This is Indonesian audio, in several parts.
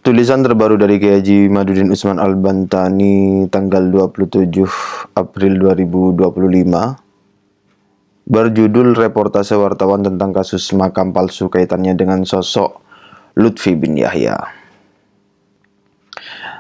Tulisan terbaru dari Kiai Haji Madudin Usman Al-Bantani tanggal 27 April 2025 berjudul Reportase Wartawan tentang kasus makam palsu kaitannya dengan sosok Lutfi bin Yahya.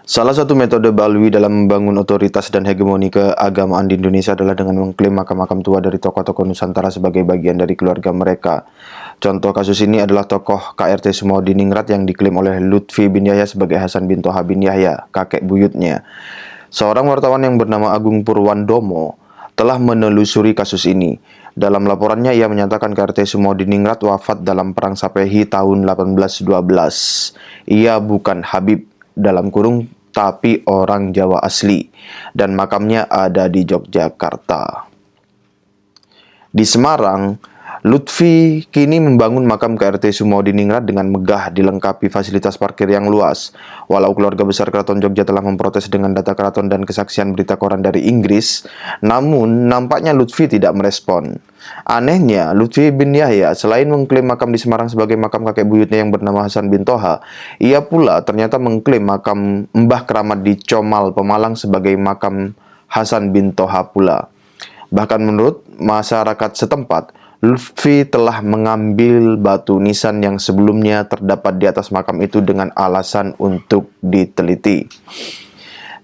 Salah satu metode Balwi dalam membangun otoritas dan hegemoni keagamaan di Indonesia adalah dengan mengklaim makam-makam tua dari tokoh-tokoh Nusantara sebagai bagian dari keluarga mereka. Contoh kasus ini adalah tokoh KRT Sumaudiningrat yang diklaim oleh Lutfi bin Yahya sebagai Hasan bin Toha bin Yahya, kakek buyutnya. Seorang wartawan yang bernama Agung Purwandomo telah menelusuri kasus ini. Dalam laporannya, ia menyatakan KRT Sumaudiningrat wafat dalam Perang Sapehi tahun 1812. Ia bukan Habib dalam kurung tapi orang Jawa asli, dan makamnya ada di Yogyakarta. Di Semarang, Lutfi kini membangun makam KRT Sumaudiningrat dengan megah dilengkapi fasilitas parkir yang luas. Walau keluarga besar Keraton Jogja telah memprotes dengan data keraton dan kesaksian berita koran dari Inggris, namun nampaknya Lutfi tidak merespon. Anehnya, Lutfi bin Yahya selain mengklaim makam di Semarang sebagai makam kakek buyutnya yang bernama Hasan bin Toha, ia pula ternyata mengklaim makam Mbah Keramat di Comal, Pemalang sebagai makam Hasan bin Toha pula. Bahkan menurut masyarakat setempat, Lutfi telah mengambil batu nisan yang sebelumnya terdapat di atas makam itu dengan alasan untuk diteliti.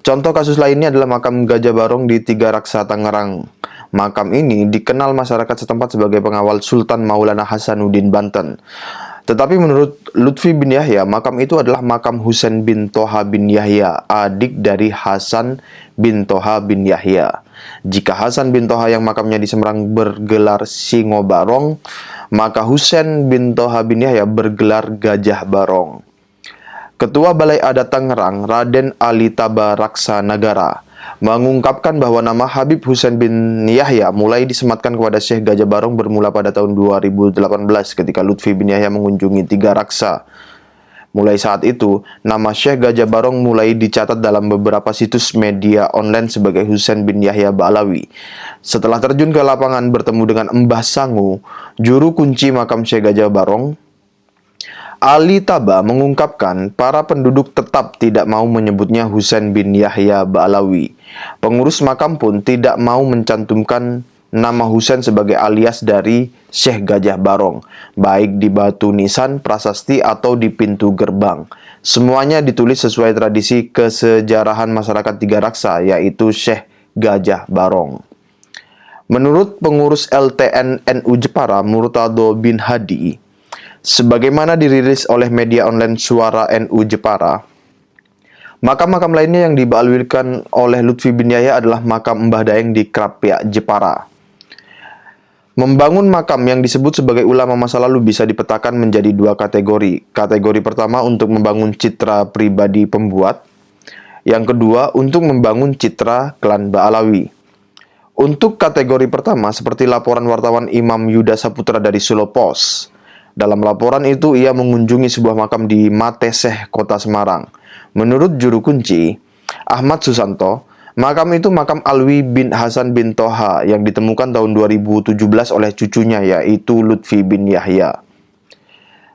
Contoh kasus lainnya adalah makam Gajah Barong di Tiga Raksa, Tangerang. Makam ini dikenal masyarakat setempat sebagai pengawal Sultan Maulana Hasanuddin Banten. Tetapi menurut Lutfi bin Yahya, makam itu adalah makam Husain bin Toha bin Yahya, adik dari Hasan bin Toha bin Yahya. Jika Hasan bin Toha yang makamnya di Semarang bergelar Singo Barong, maka Husain bin Toha bin Yahya bergelar Gajah Barong. Ketua Balai Adat Tangerang, Raden Ali Taba Raksa Nagara, mengungkapkan bahwa nama Habib Husain bin Yahya mulai disematkan kepada Syekh Gajah Barong bermula pada tahun 2018 ketika Lutfi bin Yahya mengunjungi Tiga Raksa. Mulai saat itu, nama Syekh Gajah Barong mulai dicatat dalam beberapa situs media online sebagai Husain bin Yahya Ba'alawi. Setelah terjun ke lapangan bertemu dengan Mbah Sangu, juru kunci makam Syekh Gajah Barong, Ali Taba mengungkapkan para penduduk tetap tidak mau menyebutnya Husain bin Yahya Ba'alawi. Pengurus makam pun tidak mau mencantumkan nama Husain sebagai alias dari Syekh Gajah Barong, baik di batu nisan, prasasti, atau di pintu gerbang. Semuanya ditulis sesuai tradisi kesejarahan masyarakat Tiga Raksa, yaitu Syekh Gajah Barong. Menurut pengurus LTN NU Jepara, Murtado bin Hadi, sebagaimana dirilis oleh media online Suara NU Jepara, makam-makam lainnya yang dibalwirkan oleh Lutfi bin Yahya adalah makam Mbah Daeng di Krapyak, Jepara. Membangun makam yang disebut sebagai ulama masa lalu bisa dipetakan menjadi dua kategori. Kategori pertama untuk membangun citra pribadi pembuat, yang kedua untuk membangun citra klan Ba'alawi. Untuk kategori pertama, seperti laporan wartawan Imam Yuda Saputra dari Solo Pos. Dalam laporan itu, ia mengunjungi sebuah makam di Mateseh, Kota Semarang. Menurut juru kunci, Ahmad Susanto, makam itu makam Alwi bin Hasan bin Toha yang ditemukan tahun 2017 oleh cucunya, yaitu Lutfi bin Yahya.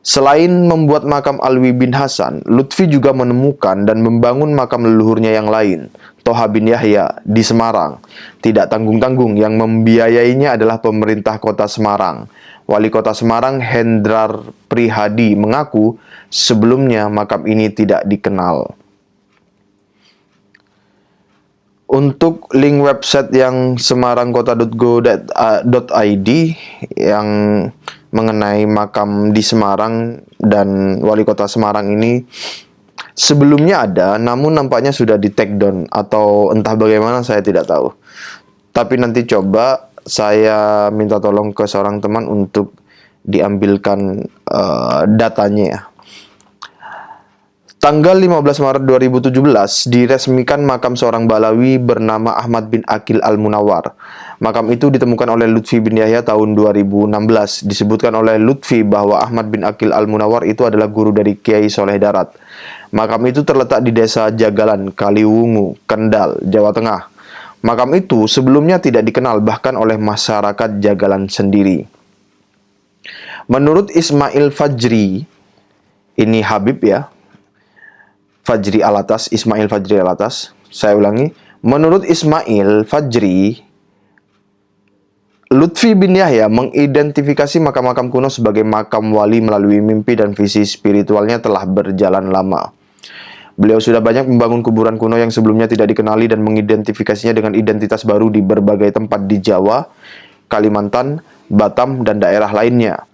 Selain membuat makam Alwi bin Hasan, Lutfi juga menemukan dan membangun makam leluhurnya yang lain, Toha bin Yahya, di Semarang. Tidak tanggung-tanggung, yang membiayainya adalah pemerintah kota Semarang. Wali kota Semarang, Hendrar Prihadi, mengaku sebelumnya makam ini tidak dikenal. Untuk link website yang semarangkota.go.id yang mengenai makam di Semarang dan wali kota Semarang ini sebelumnya ada, namun nampaknya sudah di take down atau entah bagaimana, saya tidak tahu. Tapi nanti coba saya minta tolong ke seorang teman untuk diambilkan datanya ya. Tanggal 15 Maret 2017 diresmikan makam seorang Ba'alawi bernama Ahmad bin Aqil Al-Munawar. Makam itu ditemukan oleh Lutfi bin Yahya tahun 2016. Disebutkan oleh Lutfi bahwa Ahmad bin Aqil Al-Munawar itu adalah guru dari Kiai Soleh Darat. Makam itu terletak di desa Jagalan, Kaliwungu, Kendal, Jawa Tengah. Makam itu sebelumnya tidak dikenal bahkan oleh masyarakat Jagalan sendiri. Menurut Ismail Fajri, ini Habib ya, Fajri Alatas, Ismail Fajri Alatas. Saya ulangi, menurut Ismail Fajri, Lutfi bin Yahya mengidentifikasi makam-makam kuno sebagai makam wali melalui mimpi dan visi spiritualnya telah berjalan lama. Beliau sudah banyak membangun kuburan kuno yang sebelumnya tidak dikenali dan mengidentifikasinya dengan identitas baru di berbagai tempat di Jawa, Kalimantan, Batam, dan daerah lainnya.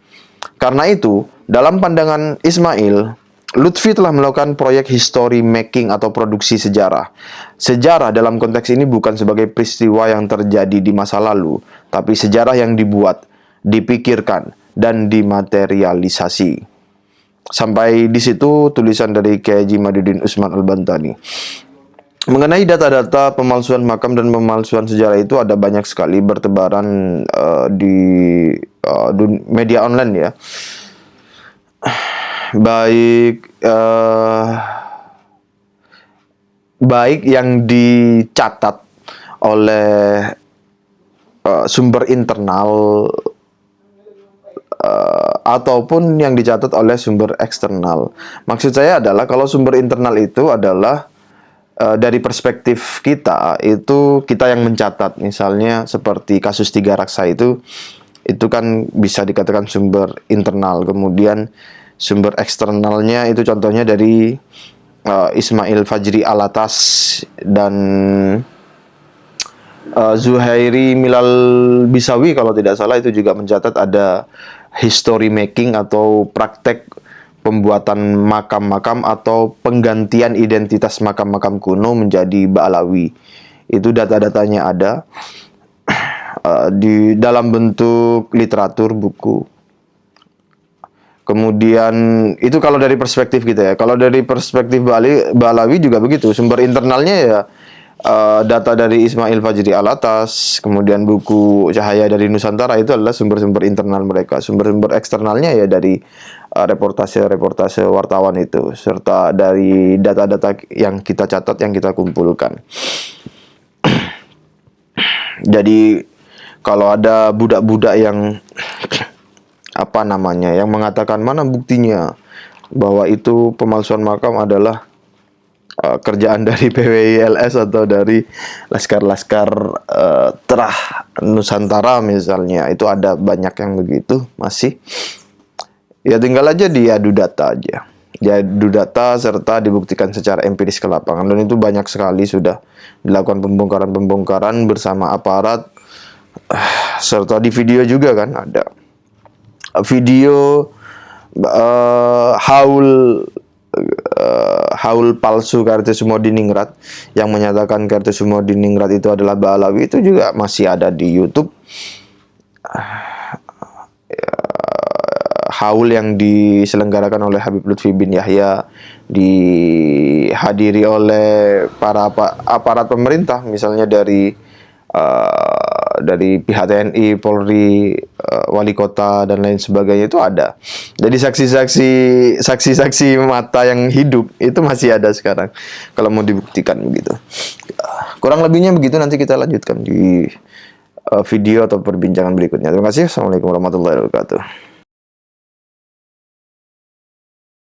Karena itu, dalam pandangan Ismail, Lutfi telah melakukan proyek history making atau produksi sejarah. Sejarah dalam konteks ini bukan sebagai peristiwa yang terjadi di masa lalu, tapi sejarah yang dibuat, dipikirkan, dan dimaterialisasi. Sampai di situ tulisan dari Kiai Haji Madudin Usman Al-Bantani. Mengenai data-data pemalsuan makam dan pemalsuan sejarah itu ada banyak sekali bertebaran di media online ya. Baik yang dicatat oleh sumber internal ataupun yang dicatat oleh sumber eksternal. Maksud saya adalah kalau sumber internal itu adalah dari perspektif kita, itu kita yang mencatat. Misalnya seperti kasus Tiga Raksa itu kan bisa dikatakan sumber internal. Kemudian sumber eksternalnya itu contohnya dari Ismail Fajri Alatas dan Zuhairi Milal Bisawi kalau tidak salah, itu juga mencatat ada history making atau praktek pembuatan makam-makam atau penggantian identitas makam-makam kuno menjadi Ba'alawi. Itu data-datanya ada di dalam bentuk literatur, buku. Kemudian itu kalau dari perspektif kita ya. Kalau dari perspektif Ba'alawi juga begitu. Sumber internalnya ya data dari Ismail Fajri Alatas, kemudian buku Cahaya dari Nusantara, itu adalah sumber-sumber internal mereka. Sumber-sumber eksternalnya ya dari reportase-reportase wartawan itu, serta dari data-data yang kita catat, yang kita kumpulkan. Jadi kalau ada budak-budak yang yang mengatakan mana buktinya bahwa itu pemalsuan makam adalah kerjaan dari PWI-LS atau dari laskar-laskar terah Nusantara misalnya, itu ada banyak yang begitu masih. Ya tinggal aja diadu data aja. Diadu data serta dibuktikan secara empiris ke lapangan, dan itu banyak sekali sudah dilakukan pembongkaran-pembongkaran bersama aparat, serta di video juga kan ada video haul palsu Kartosumo Diningrat yang menyatakan Kartosumo Diningrat itu adalah Ba'alawi, itu juga masih ada di YouTube. Haul yang diselenggarakan oleh Habib Lutfi bin Yahya, dihadiri oleh para aparat pemerintah, misalnya dari pihak TNI, Polri, wali kota dan lain sebagainya, itu ada. Jadi saksi-saksi mata yang hidup itu masih ada sekarang kalau mau dibuktikan begitu. Kurang lebihnya begitu, nanti kita lanjutkan di video atau perbincangan berikutnya. Terima kasih. Assalamualaikum warahmatullahi wabarakatuh.